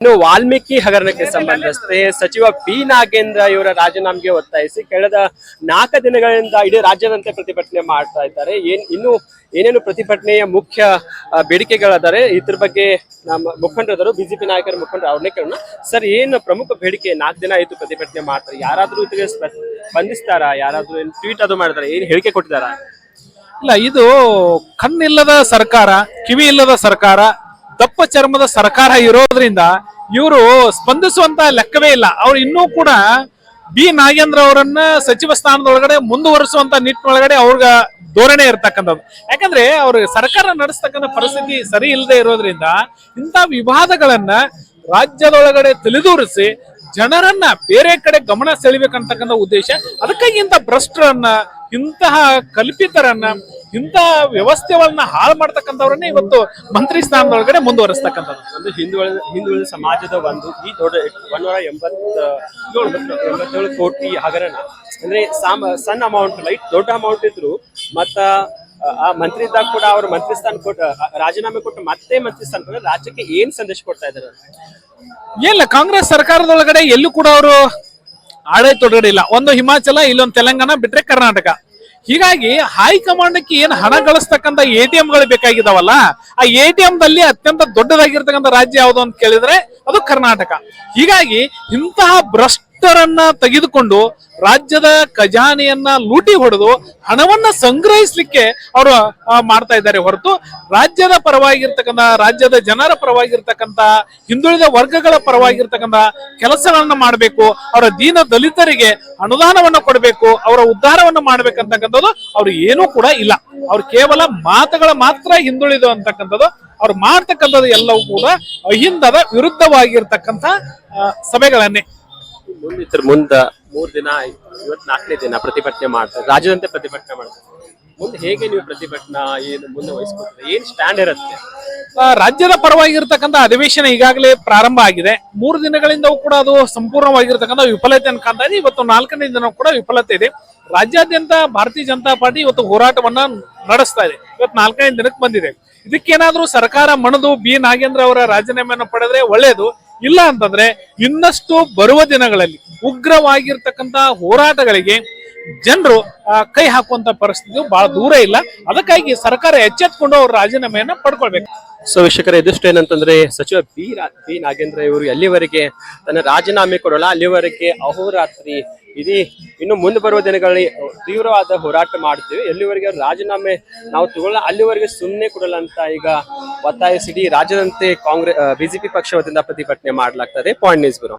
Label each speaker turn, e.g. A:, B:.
A: ಇನ್ನು ವಾಲ್ಮೀಕಿ ಹಗರಣಕ್ಕೆ ಸಂಬಂಧಿಸಿದಂತೆ ಸಚಿವ ಬಿ ನಾಗೇಂದ್ರ ಇವರ ರಾಜೀನಾಮೆಗೆ ಒತ್ತಾಯಿಸಿ ಕಳೆದ 4 ದಿನಗಳಿಂದ ಇಡೀ ರಾಜ್ಯದಂತೆ ಪ್ರತಿಭಟನೆ ಮಾಡ್ತಾ ಇದ್ದಾರೆ. ಇನ್ನು ಏನೇನು ಪ್ರತಿಭಟನೆಯ ಮುಖ್ಯ ಬೇಡಿಕೆಗಳಿದ್ದಾರೆ ಇದ್ರ ಬಗ್ಗೆ ನಮ್ಮ ಮುಖಂಡರು ಬಿಜೆಪಿ ನಾಯಕರ ಮುಖಂಡರು ಅವ್ರನ್ನೇ ಕೇಳೋಣ. ಸರ್, ಏನು ಪ್ರಮುಖ ಬೇಡಿಕೆ? 4 ದಿನ ಆಯ್ತು ಪ್ರತಿಭಟನೆ ಮಾಡ್ತಾರೆ, ಯಾರಾದ್ರೂ ಇದಕ್ಕೆ ಸ್ಪಂದಿಸ್ತಾರ? ಯಾರಾದ್ರೂ ಏನು ಟ್ವೀಟ್ ಅದು ಮಾಡಿದಾರ? ಏನು ಹೇಳಿಕೆ ಕೊಟ್ಟಿದಾರ?
B: ಇಲ್ಲ, ಇದು ಕಣ್ಣಿಲ್ಲದ ಸರ್ಕಾರ, ಕಿವಿ ಇಲ್ಲದ ಸರ್ಕಾರ, ದಪ್ಪ ಚರ್ಮದ ಸರ್ಕಾರ ಇರೋದ್ರಿಂದ ಇವರು ಸ್ಪಂದಿಸುವಂತ ಲೆಕ್ಕವೇ ಇಲ್ಲ. ಅವ್ರು ಇನ್ನೂ ಕೂಡ ಬಿ ನಾಗೇಂದ್ರ ಅವರನ್ನ ಸಚಿವ ಸ್ಥಾನದೊಳಗಡೆ ಮುಂದುವರಿಸುವಂತ ನಿಟ್ಟಿನೊಳಗಡೆ ಅವ್ರ ಧೋರಣೆ ಇರ್ತಕ್ಕಂಥದ್ದು. ಯಾಕಂದ್ರೆ ಅವ್ರ ಸರ್ಕಾರ ನಡೆಸ್ತಕ್ಕಂಥ ಪರಿಸ್ಥಿತಿ ಸರಿ ಇಲ್ಲದೆ ಇರೋದ್ರಿಂದ ಇಂಥ ವಿವಾದಗಳನ್ನ ರಾಜ್ಯದೊಳಗಡೆ ತಿಳಿದೂರಿಸಿ ಜನರನ್ನ ಬೇರೆ ಕಡೆ ಗಮನ ಸೆಳಿಬೇಕಂತಕ್ಕಂಥ ಉದ್ದೇಶ. ಅದಕ್ಕಾಗಿ ಇಂಥ ಭ್ರಷ್ಟರನ್ನ, ಇಂತಹ ಕಲ್ಪಿತರನ್ನ, ಇಂತಹ ವ್ಯವಸ್ಥೆಗಳನ್ನ ಹಾಳು ಮಾಡ್ತಕ್ಕಂಥವ್ರನ್ನೇ ಇವತ್ತು ಮಂತ್ರಿ ಸ್ಥಾನದೊಳಗಡೆ ಮುಂದುವರಿಸ್ತಕ್ಕಂಥದ್ದು.
A: ಒಂದು ಹಿಂದುಳಿದ ಸಮಾಜದ ಈ ದೊಡ್ಡ 187 ಕೋಟಿ ಹಗರಣ ಅಂದ್ರೆ ಸಣ್ಣ ಅಮೌಂಟ್, ಲೈಟ್ ದೊಡ್ಡ ಅಮೌಂಟ್ ಇದ್ರು ಮತ್ತ ಆ ಮಂತ್ರಿ ಇದ್ದಾಗ ಕೂಡ ಅವ್ರ ಮಂತ್ರಿ ಸ್ಥಾನ ರಾಜೀನಾಮೆ ಕೊಟ್ಟು ಮತ್ತೆ ಮಂತ್ರಿ ಸ್ಥಾನ ರಾಜ್ಯಕ್ಕೆ ಏನ್ ಸಂದೇಶ ಕೊಡ್ತಾ ಇದಾರೆ?
B: ಏನಿಲ್ಲ, ಕಾಂಗ್ರೆಸ್ ಸರ್ಕಾರದೊಳಗಡೆ ಎಲ್ಲೂ ಕೂಡ ಅವರು ಆಡಳಿತೊಳಗಡೆ ಇಲ್ಲ. ಒಂದು ಹಿಮಾಚಲ, ಇಲ್ಲೊಂದು ತೆಲಂಗಾಣ, ಬಿಟ್ರೆ ಕರ್ನಾಟಕ. ಹೀಗಾಗಿ ಹೈಕಮಾಂಡ್ಗೆ ಏನು ಹಣ ಗಳಿಸ್ತಕ್ಕಂಥ ATMಗಳು ಬೇಕಾಗಿದಾವಲ್ಲ, ಆ ATM ದಲ್ಲಿ ಅತ್ಯಂತ ದೊಡ್ಡದಾಗಿರ್ತಕ್ಕಂಥ ರಾಜ್ಯ ಯಾವುದು ಅಂತ ಕೇಳಿದ್ರೆ ಅದು ಕರ್ನಾಟಕ. ಹೀಗಾಗಿ ಇಂತಹ ಭ್ರಷ್ಟರನ್ನ ತೆಗೆದುಕೊಂಡು ರಾಜ್ಯದ ಖಜಾನೆಯನ್ನ ಲೂಟಿ ಹೊಡೆದು ಹಣವನ್ನ ಸಂಗ್ರಹಿಸ್ಲಿಕ್ಕೆ ಅವರು ಮಾಡ್ತಾ ಇದ್ದಾರೆ ಹೊರತು ರಾಜ್ಯದ ಪರವಾಗಿರ್ತಕ್ಕಂಥ, ರಾಜ್ಯದ ಜನರ ಪರವಾಗಿರ್ತಕ್ಕಂಥ, ಹಿಂದುಳಿದ ವರ್ಗಗಳ ಪರವಾಗಿರ್ತಕ್ಕಂಥ ಕೆಲಸಗಳನ್ನ ಮಾಡಬೇಕು, ಅವರ ದೀನ ದಲಿತರಿಗೆ ಅನುದಾನವನ್ನ ಕೊಡಬೇಕು, ಅವರ ಉದ್ಧಾರವನ್ನ ಮಾಡ್ಬೇಕಂತಕ್ಕಂಥದ್ದು ಅವ್ರು ಏನೂ ಕೂಡ ಇಲ್ಲ. ಅವ್ರು ಕೇವಲ ಮಾತುಗಳ ಮಾತ್ರ ಹಿಂದುಳಿದು ಅಂತಕ್ಕಂಥದ್ದು. ಅವ್ರು ಮಾಡ್ತಕ್ಕಂಥದ್ದು ಎಲ್ಲವೂ ಕೂಡ ಅಹಿಂದದ ವಿರುದ್ಧವಾಗಿರ್ತಕ್ಕಂಥ ಸಭೆಗಳನ್ನೇ.
A: ಮುಂದ 3 ದಿನ ಆಯ್ತು, ಇವತ್ತು 4ನೇ ದಿನ ಪ್ರತಿಭಟನೆ ಮಾಡ್ತಾರೆ, ರಾಜ್ಯದಂತೆ ಪ್ರತಿಭಟನೆ ಮಾಡ್ತಾರೆ. ಮುಂದೆ ಹೇಗೆ ನೀವು ಪ್ರತಿಭಟನಾ ಏನು ಮುಂದೆ ವಹಿಸ್ಕೊಳ್ತೀರಿ? ಏನ್ ಸ್ಟ್ಯಾಂಡ್ ಇರುತ್ತೆ?
B: ರಾಜ್ಯದ ಪರವಾಗಿರ್ತಕ್ಕಂಥ ಅಧಿವೇಶನ ಈಗಾಗಲೇ ಪ್ರಾರಂಭ ಆಗಿದೆ. 3 ದಿನಗಳಿಂದವೂ ಕೂಡ ಅದು ಸಂಪೂರ್ಣವಾಗಿರ್ತಕ್ಕಂಥ ವಿಫಲತೆಯನ್ನು ಕಾಣ್ತಾ ಇದೆ. ಇವತ್ತು 4ನೇ ದಿನ ಕೂಡ ವಿಫಲತೆ ಇದೆ. ರಾಜ್ಯಾದ್ಯಂತ ಭಾರತೀಯ ಜನತಾ ಪಾರ್ಟಿ ಇವತ್ತು ಹೋರಾಟವನ್ನ ನಡೆಸ್ತಾ ಇದೆ. ಇವತ್ತು 4ನೇ ದಿನಕ್ಕೆ ಬಂದಿದೆ. ಇದಕ್ಕೇನಾದ್ರೂ ಸರ್ಕಾರ ಮಣಿದು ಬಿ ನಾಗೇಂದ್ರ ಅವರ ರಾಜೀನಾಮೆಯನ್ನು ಪಡೆದ್ರೆ ಒಳ್ಳೇದು. ಇಲ್ಲ ಅಂತಂದ್ರೆ ಇನ್ನಷ್ಟು ಬರುವ ದಿನಗಳಲ್ಲಿ ಉಗ್ರವಾಗಿರ್ತಕ್ಕಂಥ ಹೋರಾಟಗಳಿಗೆ ಜನರು ಕೈ ಹಾಕುವಂತ ಪರಿಸ್ಥಿತಿ ಬಹಳ ದೂರ ಇಲ್ಲ. ಅದಕ್ಕಾಗಿ ಸರ್ಕಾರ ಎಚ್ಚೆತ್ಕೊಂಡು ಅವ್ರ ರಾಜೀನಾಮೆಯನ್ನ ಪಡ್ಕೊಳ್ಬೇಕು.
A: ಸೊ ವೀಕ್ಷಕರ, ಇದಿಷ್ಟು ಏನಂತಂದ್ರೆ ಸಚಿವ ಬಿ ನಾಗೇಂದ್ರ ಇವರು ಎಲ್ಲಿವರೆಗೆ ತನ್ನ ರಾಜೀನಾಮೆ ಕೊಡೋಲ್ಲ ಅಲ್ಲಿವರೆಗೆ ಅಹೋರಾತ್ರಿ ಇನ್ನು ಮುಂದೆ ಬರುವ ದಿನಗಳಲ್ಲಿ ತೀವ್ರವಾದ ಹೋರಾಟ ಮಾಡ್ತೀವಿ. ಎಲ್ಲಿವರೆಗೆ ಅವ್ರ ರಾಜೀನಾಮೆ ನಾವು ತಗೊಳ್ಳಲ್ಲ ಅಲ್ಲಿವರೆಗೆ ಸುಮ್ಮನೆ ಕೊಡಲ್ಲ ಅಂತ ಈಗ ಒತ್ತಾಯಿಸಿ ರಾಜ್ಯದಂತೆ ಬಿಜೆಪಿ ಪಕ್ಷ ವತಿಯಿಂದ ಪ್ರತಿಭಟನೆ ಮಾಡಲಾಗ್ತದೆ. Point news bureau.